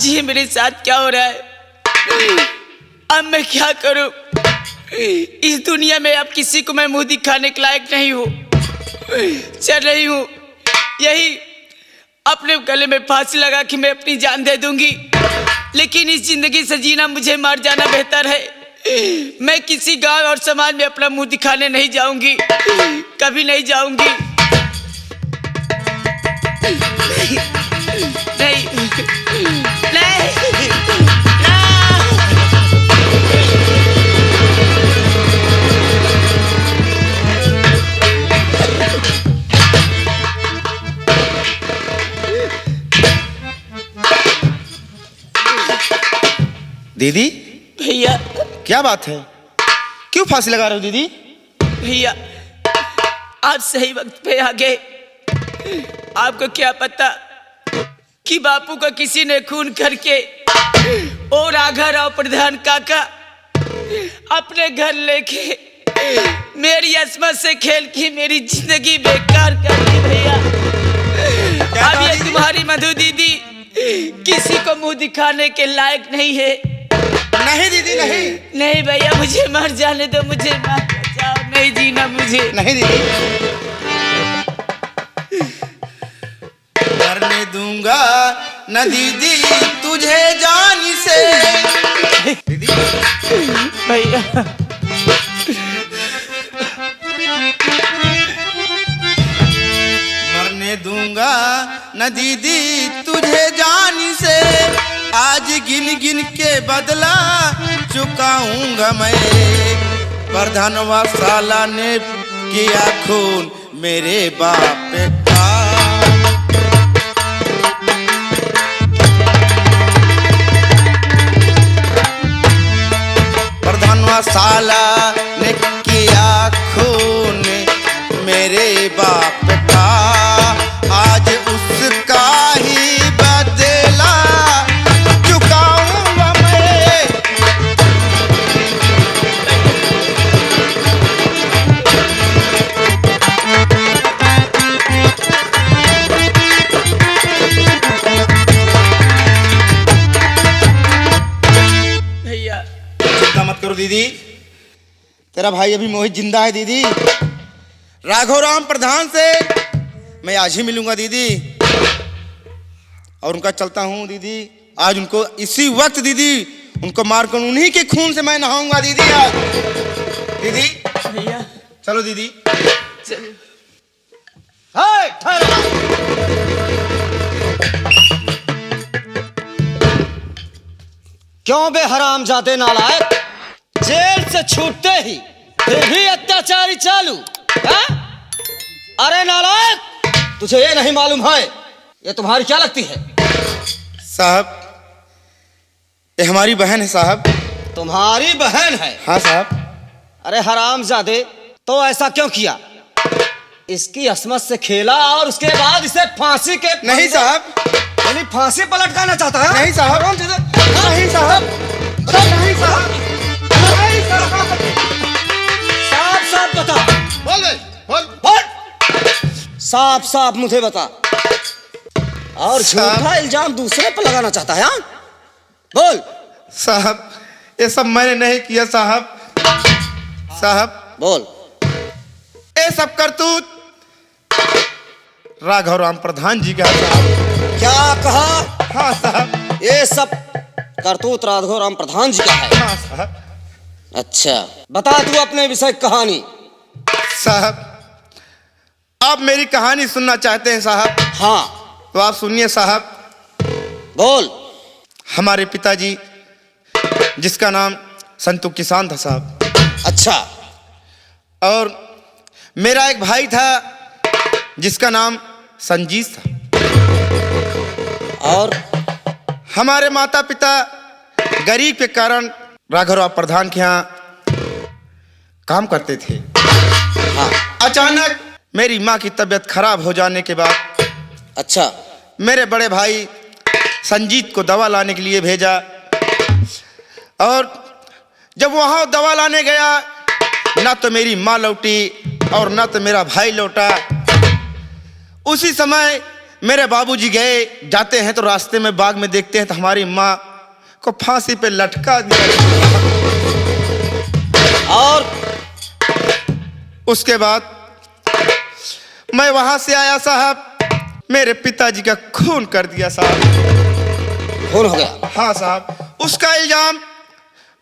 आज ये मेरे साथ क्या हो रहा है? अब मैं क्या करूं? इस दुनिया में अब किसी को मैं मुंह दिखाने के लायक नहीं हूं। चल रही हूं, यही अपने गले में फांसी लगा कि मैं अपनी जान दे दूंगी, लेकिन इस जिंदगी से जीना मुझे मर जाना बेहतर है। मैं किसी गांव और समाज में अपना मुंह दिखाने नहीं जाऊंगी, कभी नहीं जाऊंगी। नहीं, नहीं, नहीं, दीदी भैया। क्या बात है, क्यों फांसी लगा रहे हो दीदी? भैया आप सही वक्त पे आ गए। आपको क्या पता कि बापू का किसी ने खून करके और राघवराव प्रधान काका अपने घर लेके मेरी अस्मत से खेल की मेरी जिंदगी बेकार कर दी। भैया अब ये तुम्हारी मधु दीदी किसी को मुंह दिखाने के लायक नहीं है। नहीं दीदी, नहीं नहीं भैया, मुझे मर जाने दो, मुझे मत बचाओ, नहीं जीना मुझे। नहीं दीदी, मरने दूंगा न दीदी तुझे जान से। दीदी भैया मरने दूंगा न दीदी तुझे जान से, आज गिन गिन के बदला चुकाऊंगा मैं। प्रधानवा साला ने किया खून मेरे बाप का। प्रधानवा साला ने किया खून मेरे बाप का, आज उसका ही बदला चुकाऊंगा मैं। भैया चिंता मत करो दीदी, तेरा भाई अभी मोहित जिंदा है दीदी। राघवराम प्रधान से मैं आज ही मिलूंगा दीदी, और उनका चलता हूँ दीदी। आज उनको इसी वक्त दीदी उनको मारकर उन्हीं के खून से मैं नहाऊंगा दीदी। आज दीदी भैया चलो दीदी। चलो। क्यों बे हराम जाते नालायक, जेल से छूटते ही फिर भी अत्याचारी चालू है? अरे नालायक, तुझे ये नहीं मालूम है ये तुम्हारी क्या लगती है? साहब ये हमारी बहन है साहब। तुम्हारी बहन है? हाँ साहब। अरे हराम जादे, तो ऐसा क्यों किया? इसकी असमत से खेला और उसके बाद इसे फांसी के नहीं साहब, यानी फांसी पर लटकाना चाहता है? नहीं साहब, नहीं साहब, नहीं साहब, नहीं साहब। साफ साफ बता। बोल बे, बोल बोल, साफ साफ मुझे बता। और झूठा इल्जाम दूसरे पर लगाना चाहता है? हाँ बोल। साहब ये सब मैंने नहीं किया साहब। साहब बोल। ये सब करतूत राघवराम प्रधान जी का है साहब। क्या कहा? हाँ साहब। ये सब करतूत राघवराम प्रधान जी का है? हाँ साहब। अच्छा बता तू अपने विषय कहानी। साहब आप मेरी कहानी सुनना चाहते हैं साहब? हाँ तो आप सुनिए साहब। बोल। हमारे पिताजी जिसका नाम संतू किसान था साहब। अच्छा। और मेरा एक भाई था जिसका नाम संजीत था। और हमारे माता पिता गरीब के कारण राघवराव प्रधान के यहाँ काम करते थे। हाँ। अचानक मेरी माँ की तबीयत खराब हो जाने के बाद अच्छा मेरे बड़े भाई संजीत को दवा लाने के लिए भेजा। और जब वहाँ दवा लाने गया ना तो मेरी माँ लौटी और ना तो मेरा भाई लौटा। उसी समय मेरे बाबूजी गए, जाते हैं तो रास्ते में बाग में देखते हैं तो हमारी माँ को फांसी पे लटका दिया। और उसके बाद मैं वहां से आया साहब, मेरे पिताजी का खून कर दिया साहब। खून हो गया? हाँ साहब, उसका इल्जाम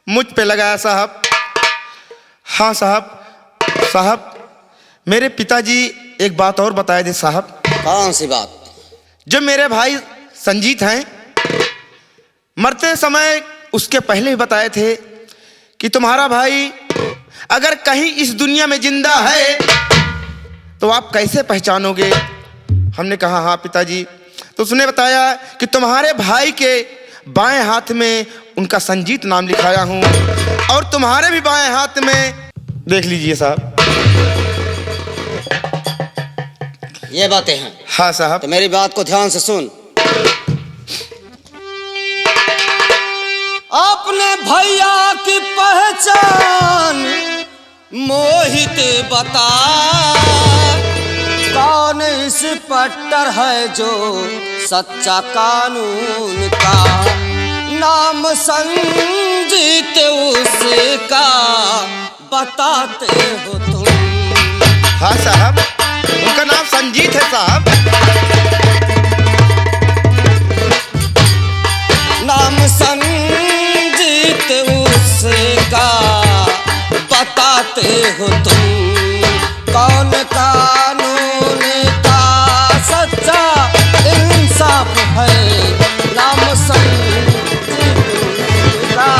मुझ पे लगाया साहब। हाँ साहब। साहब मेरे पिताजी एक बात और बताए थे साहब। कौन सी बात? जो मेरे भाई संजीत हैं, मरते समय उसके पहले ही बताए थे कि तुम्हारा भाई अगर कहीं इस दुनिया में जिंदा है तो आप कैसे पहचानोगे। हमने कहा हाँ पिताजी। तो उसने बताया कि तुम्हारे भाई के बाएं हाथ में उनका संजीत नाम लिखाया हूं और तुम्हारे भी बाएं हाथ में देख लीजिए साहब। ये बातें हैं? हाँ साहब। तो मेरी बात को ध्यान से सुन। अपने भैया की पहचान मोहित बता, कौन इंस्पेक्टर है जो सच्चा कानून का, नाम संजीत उसका बताते हो तुम। हाँ साहब, उनका नाम संजीत है साहब। नाम संजीत उसका बताते हो तुम, कौन कानून का सच्चा इंसाफ है, नाम संजीत उसका।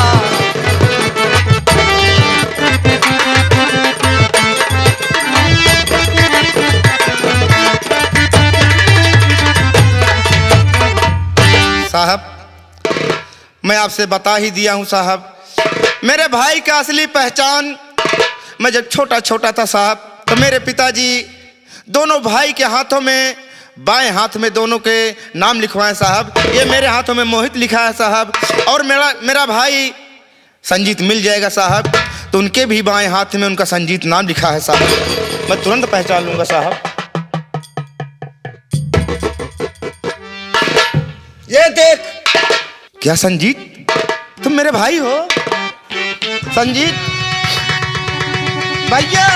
साहब मैं आपसे बता ही दिया हूं साहब, मेरे भाई का असली पहचान, मैं जब छोटा छोटा था साहब तो मेरे पिताजी दोनों भाई के हाथों में, बाएं हाथ में दोनों के नाम लिखवाए साहब। ये मेरे हाथों में मोहित लिखा है साहब, और मेरा भाई संजीत मिल जाएगा साहब तो उनके भी बाएं हाथ में उनका संजीत नाम लिखा है साहब। मैं तुरंत पहचान लूंगा साहब। ये देख। क्या संजीत, तुम मेरे भाई हो? संजीत भैया,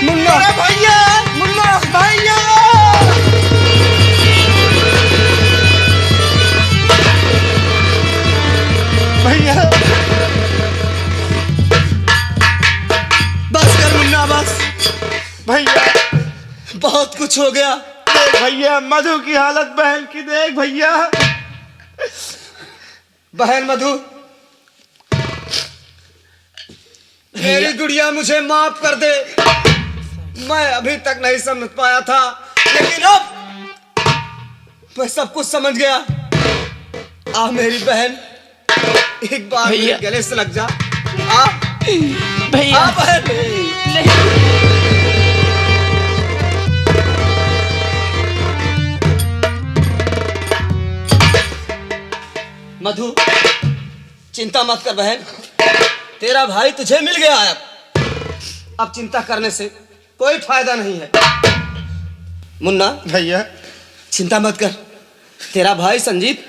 मुन्ना भैया, मुन्ना भैया। भैया बस कर मुन्ना, बस। भैया बहुत कुछ हो गया। देख भैया, मधु की हालत बहन की देख भैया। बहन मधु, मेरी गुड़िया मुझे माफ कर दे। मैं अभी तक नहीं समझ पाया था, लेकिन अब मैं सब कुछ समझ गया। आ मेरी बहन, एक बार मेरे गले से लग जा। आ भैया। आ बहन। मधु चिंता मत कर बहन, तेरा भाई तुझे मिल गया है। अब चिंता करने से कोई फायदा नहीं है। मुन्ना भैया चिंता मत कर, तेरा भाई संजीत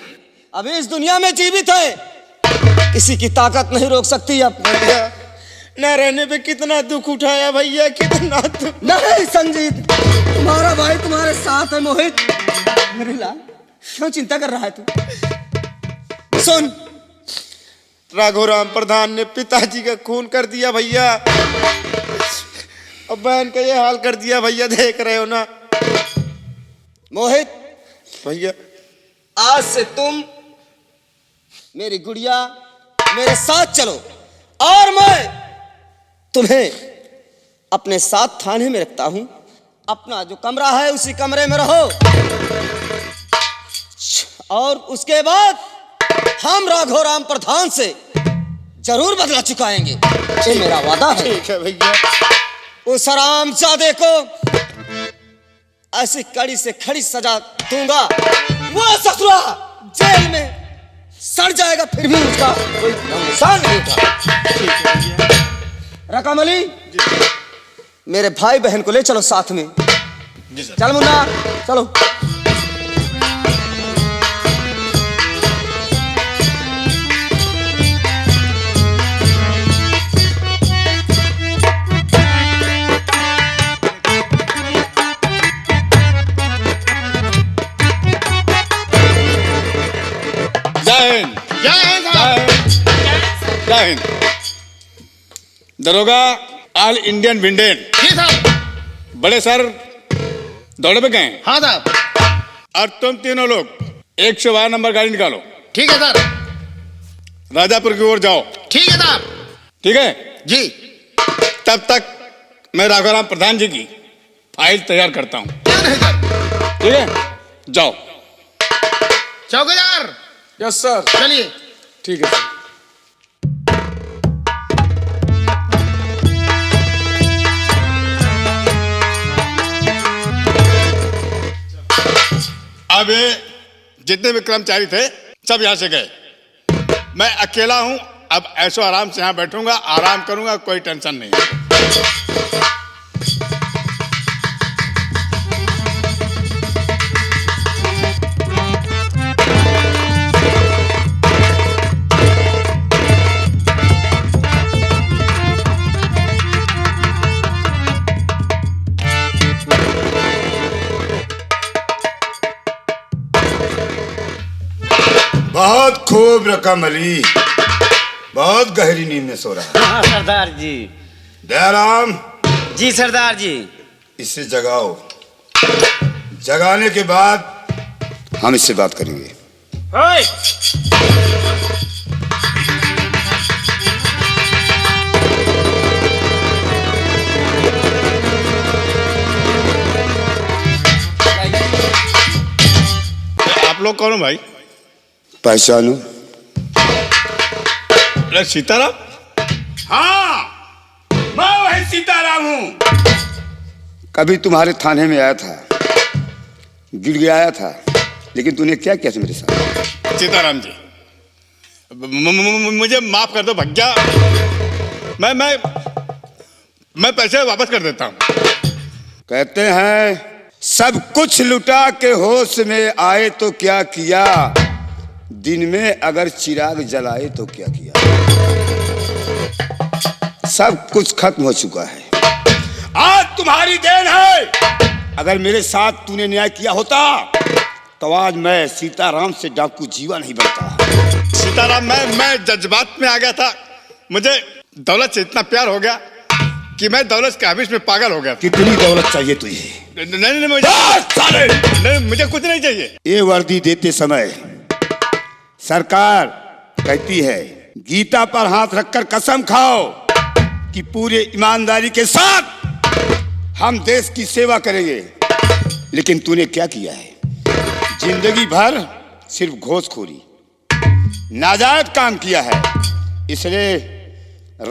अभी इस दुनिया में जीवित है, किसी की ताकत नहीं रोक सकती। अब भैया न रहने पे कितना दुख उठाया भैया, कितना दुख। नहीं संजीत, तुम्हारा भाई तुम्हारे साथ है। मोहित मेरे लाल, क्यों चिंता कर रहा है तू? सुन, राघोराम प्रधान ने पिताजी का खून कर दिया भैया, और बहन का ये हाल कर दिया भैया, देख रहे हो ना। मोहित भैया आज से तुम मेरी गुड़िया मेरे साथ चलो, और मैं तुम्हें अपने साथ थाने में रखता हूं। अपना जो कमरा है उसी कमरे में रहो, और उसके बाद हम राघोराम प्रधान से जरूर बदला चुकाएंगे, ये मेरा वादा है। ठीक है भैया। उस हरामजादे को ऐसी कड़ी से खड़ी सजा दूंगा, वो ससुरा जेल में सड़ जाएगा, फिर भी उसका कोई नुकसान नहीं होगा। रकम अली, मेरे भाई बहन को ले चलो साथ में। चल मुन्ना चलो। दरोगा ऑल इंडियन विंडेन। जी साहब। बड़े सर दौड़े पे गए। हाँ साहब। और तुम तीनों लोग 112 नंबर गाड़ी निकालो। ठीक है सर। राजापुर की ओर जाओ। ठीक है साहब। ठीक है जी। तब तक मैं राघवराम प्रधान जी की फाइल तैयार करता हूँ। क्यों नहीं सर। ठीक है जाओ। चौकीदार। Yes sir. चलिए। ठीक है सर। अब ये जितने भी कर्मचारी थे सब यहां से गए। मैं अकेला हूं। अब ऐसो आराम से यहां बैठूंगा, आराम करूंगा, कोई टेंशन नहीं है। बहुत खूब रकम अली, बहुत गहरी नींद में सो रहा है। हाँ सरदार जी। दयाराम जी सरदार जी। इसे जगाओ। जगाने के बाद हम इससे बात करेंगे। ओए! आप लोग कौन हो भाई? पहचानो। अरे सीताराम। हाँ, मैं वही सीताराम हूं। कभी तुम्हारे थाने में आया था, गिड़गिड़ाया था, लेकिन तूने क्या किया था मेरे साथ? सीताराम जी मुझे माफ कर दो भैया। मैं पैसे वापस कर देता हूँ। कहते हैं सब कुछ लुटा के होश में आए तो क्या किया, दिन में अगर चिराग जलाए तो क्या किया। सब कुछ खत्म हो चुका है। आज तुम्हारी देन है। अगर मेरे साथ तूने न्याय किया होता तो आज मैं सीताराम से डाकू जीवा नहीं बनता। सीताराम मैं जज्बात में आ गया था। मुझे दौलत से इतना प्यार हो गया कि मैं दौलत के आविश में पागल हो गया। कितनी दौलत चाहिए तुझे? नहीं मुझे कुछ नहीं चाहिए। ये वर्दी देते समय सरकार कहती है गीता पर हाथ रखकर कसम खाओ कि पूरे ईमानदारी के साथ हम देश की सेवा करेंगे। लेकिन तूने क्या किया है? जिंदगी भर सिर्फ घूसखोरी, नाजायज काम किया है। इसलिए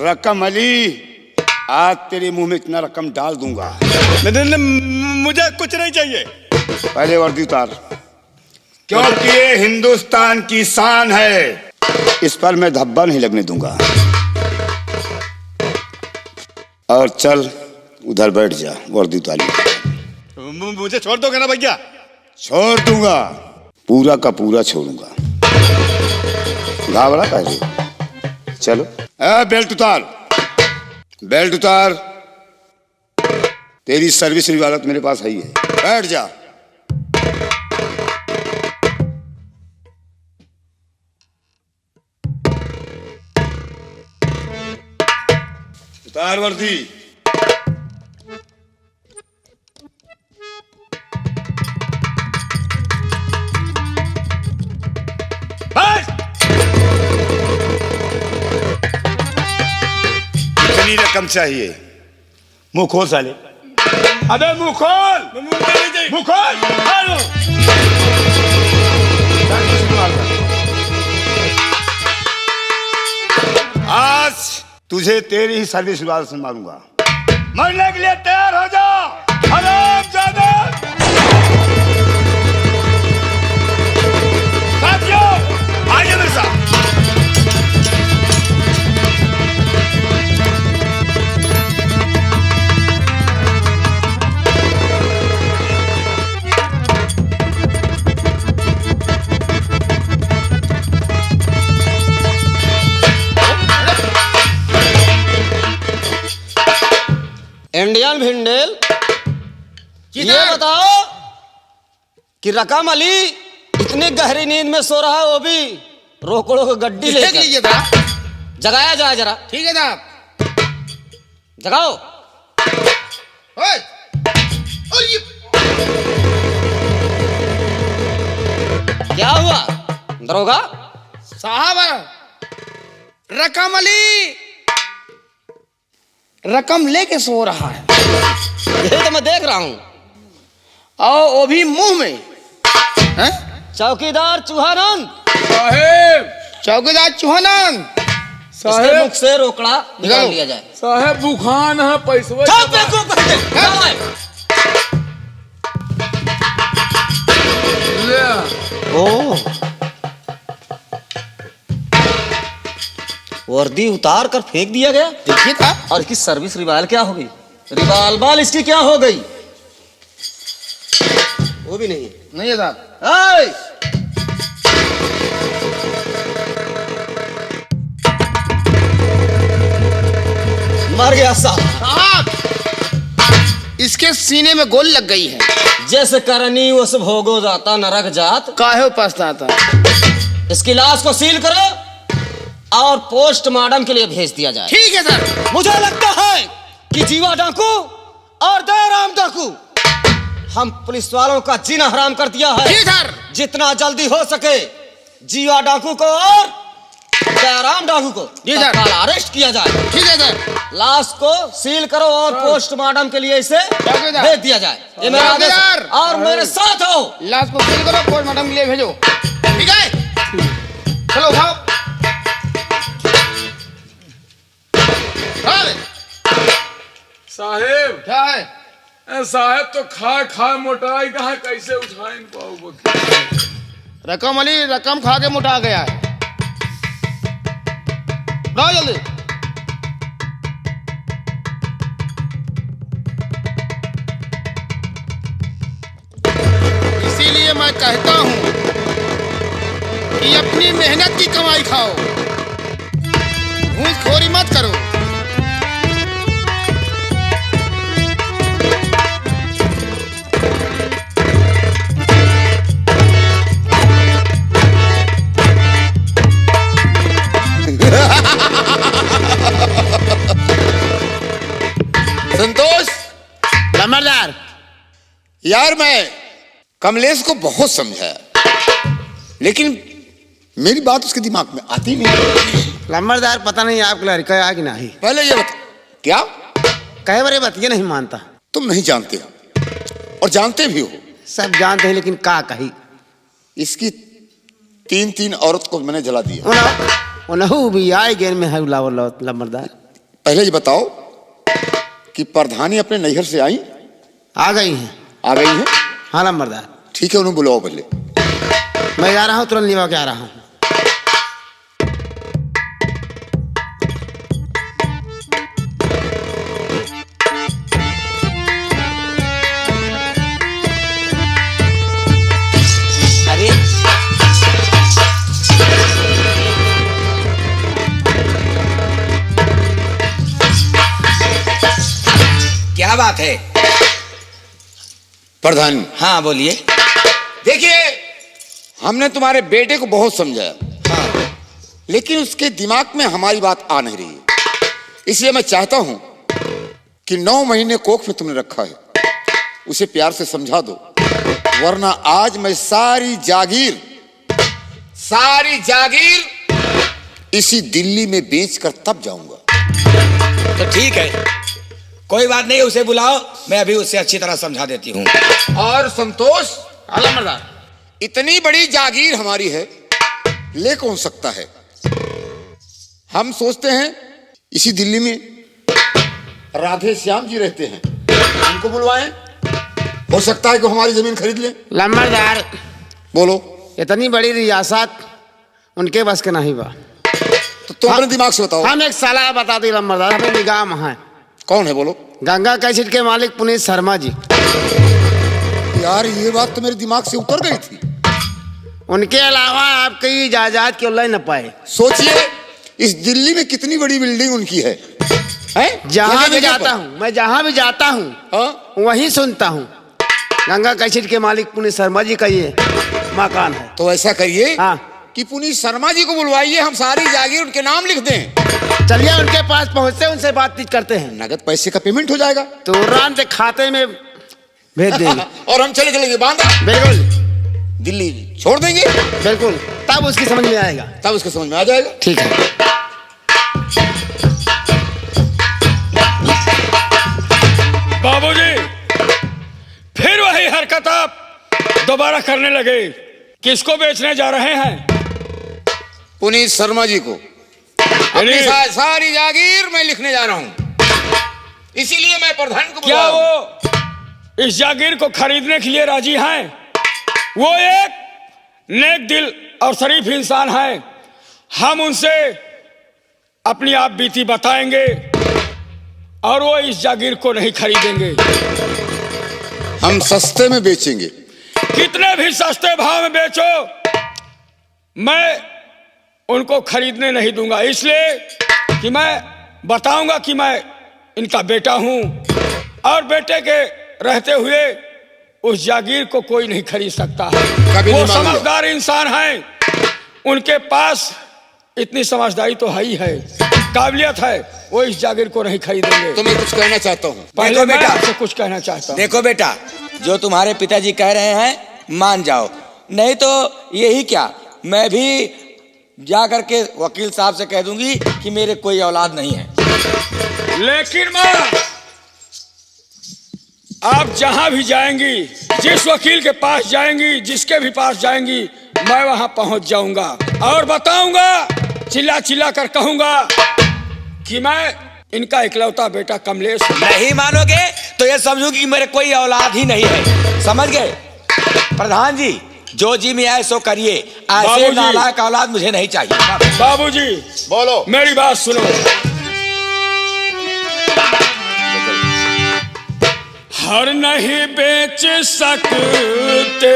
रकम अली, आज तेरे मुंह में इतना रकम डाल दूंगा। मुझे कुछ नहीं चाहिए। पहले वर्दी उतार, क्योंकि ये हिंदुस्तान की शान है। इस पर मैं धब्बा नहीं लगने दूंगा। और चल उधर बैठ जा, वर्दी उतार ले। मुझे छोड़ दोगे ना भैया? छोड़ दूंगा, पूरा का पूरा छोड़ूंगा। घावड़ा पहले चलो। बेल्ट उतार, बेल्ट उतार। तेरी सर्विस रिवालत मेरे पास है ही है। बैठ जा। उतार वर्दी। कितनी रकम चाहिए? मुंह खोल साले। अबे मुंह खोल, मुंह खोल। आज तुझे तेरी ही सर्विस रिवाज से मारूंगा। मरने के लिए तैयार हो जा हरामजादा। साथियों आइए मेरे साथ। इंडियन भिंडेल, ये बताओ कि रकम अली इतनी गहरी नींद में सो रहा है, वो भी रोकड़ों को गड्डी देख लीजिए लेकर। साहब। जगाया जाए जरा। ठीक है साहब। जगाओ। ओए, और ये क्या हुआ दरोगा? साहब, रकम अली रकम लेके सो रहा है, यही तो मैं देख रहा हूँ। और वो भी मुंह में। हैं? चौकीदार चूहानंद, साहेब चौकीदार चौहानंद, इसके मुख से रोकड़ा निकाल निकालो। लिया जाए। साहेब बुखान है पैसवा चल बेवकूफ कहते हैं। क्या है? ले। ओह, वर्दी उतार कर फेंक दिया गया। देखिए था। और इसकी सर्विस रिवाल क्या हो गई? रिवाल बाल इसकी क्या हो गई? वो भी नहीं है। नहीं है साहब। ऐ! मर गया साहब। साहब, इसके सीने में गोली लग गई है। जैसे करनी उस भोगो जाता नरक जात। काहे पछताता? इसकी लाश को सील करो और पोस्टमार्टम के लिए भेज दिया जाए। ठीक है सर। मुझे लगता है कि जीवा डाकू और दयाराम डाकू हम पुलिस वालों का जीना हराम कर दिया है। जी सर। जितना जल्दी हो सके जीवा डाकू को और दयाराम डाकू को जी सर। तत्काल अरेस्ट किया जाए। ठीक है सर। लाश को सील करो और पोस्टमार्टम के लिए इसे चौकीदार। भेज दिया जाए। ये मेरा आदेश है। चौकीदार। और मेरे साथ हो। लाश को सील करो, पोस्टमार्टम के लिए भेजो। ठीक है, चलो उठाओ। हाँ, साहेब क्या है? साहेब तो खाए खाए मोटाई कहाँ, कैसे उठाए इन पाऊ बकी। रकम अली रकम खा के मोटा गया है। उठाओ जल्दी। इसीलिए मैं कहता हूं कि अपनी मेहनत की कमाई खाओ, घूसखोरी मत करो। संतोष, नंबरदार। यार मैं कमलेश को बहुत समझाया, लेकिन मेरी बात उसके दिमाग में आती नहीं। लंबरदार पता नहीं आपके लड़का है कि नहीं। पहले ये बता, क्या कहे बारे बतिया नहीं मानता। तुम नहीं जानते हो और जानते भी हो? सब जानते हैं लेकिन का कही। इसकी 3 औरत को मैंने जला दिया। उनहु भी आए गेन में है लंबरदार। पहले ये बताओ कि प्रधानी अपने नैहर से आई? आ गई हैं। आ गई है? हाँ लंबरदार। ठीक है, उन्हें बुलाओ पहले। मैं जा रहा हूँ, तुरंत लेवा के आ रहा हूँ। अरे क्या बात है? प्रधान, हाँ बोलिए। देखिए, हमने तुम्हारे बेटे को बहुत समझाया, लेकिन उसके दिमाग में हमारी बात आ नहीं रही है। इसलिए मैं चाहता हूं कि 9 महीने कोख में तुमने रखा है, उसे प्यार से समझा दो, वरना आज मैं सारी जागीर इसी दिल्ली में बेचकर तब जाऊंगा। तो ठीक है, कोई बात नहीं, उसे बुलाओ, मैं अभी उससे अच्छी तरह समझा देती हूँ। और संतोष, नंबरदार। इतनी बड़ी जागीर हमारी है, ले कौन सकता है? हम सोचते हैं इसी दिल्ली में राधे श्याम जी रहते हैं, उनको बुलवाएं, हो सकता है कि हमारी जमीन खरीद लें। लंबरदार, बोलो। इतनी बड़ी रियासत उनके बस के नहीं बा। तो तुम अपने दिमाग से बताओ। हम एक सलाह बता दी लंबरदार, हमें निगाह में है। कौन है, बोलो। गंगा कैसेट के मालिक पुनीत शर्मा जी। यार, ये बात तो मेरे दिमाग से उतर गई थी। उनके अलावा आपकी इजाजत क्यों ले न पाए। सोचिए, इस दिल्ली में कितनी बड़ी बिल्डिंग उनकी है, हैं? जहां भी जगह जाता पर। हूँ, मैं जहां भी जाता हूँ हाँ? वहीं सुनता हूँ गंगा कैसेट के मालिक पुनीत शर्मा जी का ये मकान है। तो ऐसा करिए, हाँ। कि पुनीत शर्मा जी को बुलवाइए, हम सारी जागीर उनके नाम लिख दें। चलिए उनके पास पहुंचते हैं, उनसे बातचीत करते हैं। नगद पैसे का पेमेंट हो जाएगा तो तुरंत खाते में भेज देंगे। और हम चले चलेंगे बांदा, बिल्कुल दिल्ली छोड़ देंगे, बिल्कुल, तब उसकी समझ में आएगा। तब उसको समझ में आ जाएगा। ठीक है। बाबूजी, फिर वही हरकत आप दोबारा करने लगे। किसको बेचने जा रहे हैं? पुनीत शर्मा जी को अपनी सारी जागीर मैं लिखने जा रहा हूं, इसीलिए मैं प्रधान को क्या वो इस जागीर को खरीदने के लिए राजी हैं? वो एक नेक दिल और शरीफ इंसान है। हम उनसे अपनी आप बीती बताएंगे और वो इस जागीर को नहीं खरीदेंगे। हम सस्ते में बेचेंगे। कितने भी सस्ते भाव में बेचो, मैं उनको खरीदने नहीं दूंगा, इसलिए कि मैं बताऊंगा कि मैं इनका बेटा हूं और बेटे के रहते हुए उस जागीर को कोई नहीं खरीद सकता है। वो समझदार इंसान हैं, उनके पास इतनी समझदारी तो है ही है, काबिलियत है, वो इस जागीर को नहीं खरीदेंगे। तो मैं कुछ कहना चाहता हूँ। पहले मैं आपसे कुछ कहना चाहता हूँ। देखो बेटा, जो तुम्हारे पिताजी कह रहे हैं मान जाओ, नहीं तो यही क्या, मैं भी जा करके वकील साहब से कह दूंगी कि मेरे कोई औलाद नहीं है। लेकिन माँ, आप जहां भी जाएंगी, जिस वकील के पास जाएंगी, जिसके भी पास जाएंगी, मैं वहां पहुंच जाऊंगा और बताऊंगा, चिल्ला चिल्ला कर कहूंगा कि मैं इनका इकलौता बेटा कमलेश। नहीं मानोगे तो ये समझो कि मेरे कोई औलाद ही नहीं है, समझ गए? प्रधान जी, जो जी में आए सो करिए, ऐसे नालायक औलाद मुझे नहीं चाहिए। बाबूजी बोलो। मेरी बात सुनो। हर नहीं बेच सकते।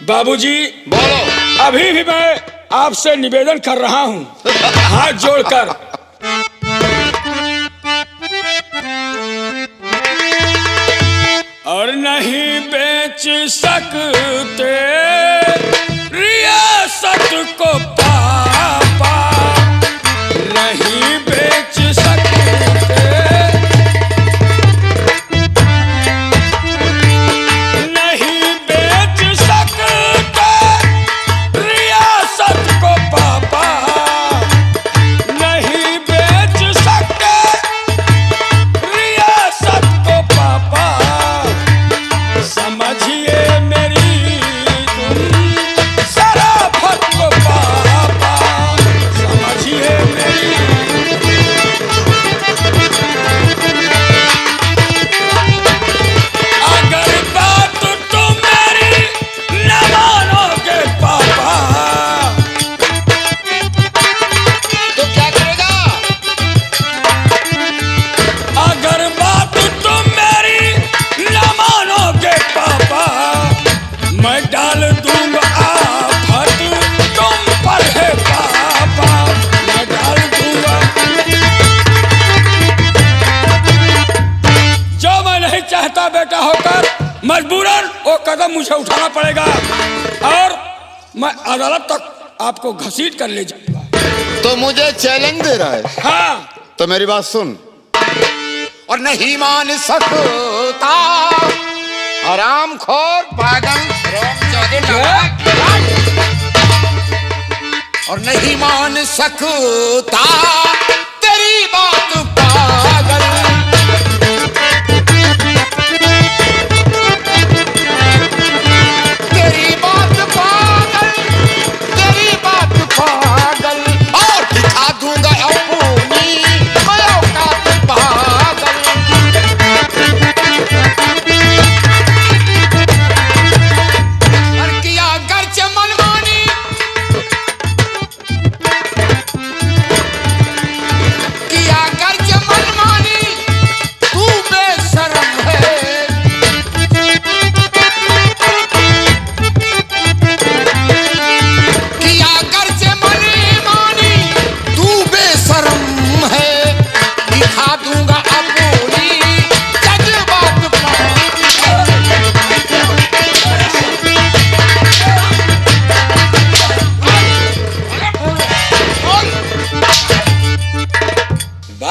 बाबूजी बोलो। अभी भी मैं आपसे निवेदन कर रहा हूं, हाथ जोड़कर, और नहीं बेच सकते रियासत को पापा, नहीं बेच सकते, नहीं बेच सकते रियासत को पापा, नहीं बेच सकते रियासत को पापा, समझिए मेरी तुम शराफत को पापा, समझिए मेरी। अगर बात तुम मेरी न मानोगे पापा, तो क्या करेगा? अगर बात तुम मेरी न मानोगे पापा, मैं डाल दूंगा आफत तुम पर है पापा, मैं डाल दूंगा। जो मैं नहीं चाहता बेटा होकर, मजबूरन वो कदम मुझे उठाना पड़ेगा और मैं अदालत तक आपको घसीट कर ले जाऊंगा। तो मुझे चैलेंज दे रहा है? हाँ, तो मेरी बात सुन। और नहीं मान सकता हरामखोर पागल और नहीं मान सकता तेरी बात पागल, तेरी बात पागल, तेरी बात पागल, और दिखा दूंगा अपनी औकात पागल। और किया गर्च मनमानी,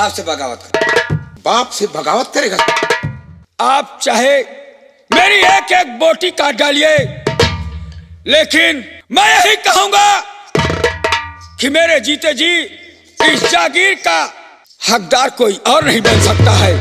बाप से बगावत कर। बाप से बगावत करेगा? आप चाहे मेरी एक एक बोटी काट डालिए, लेकिन मैं यही कहूंगा कि मेरे जीते जी इस जागीर का हकदार कोई और नहीं बन सकता है।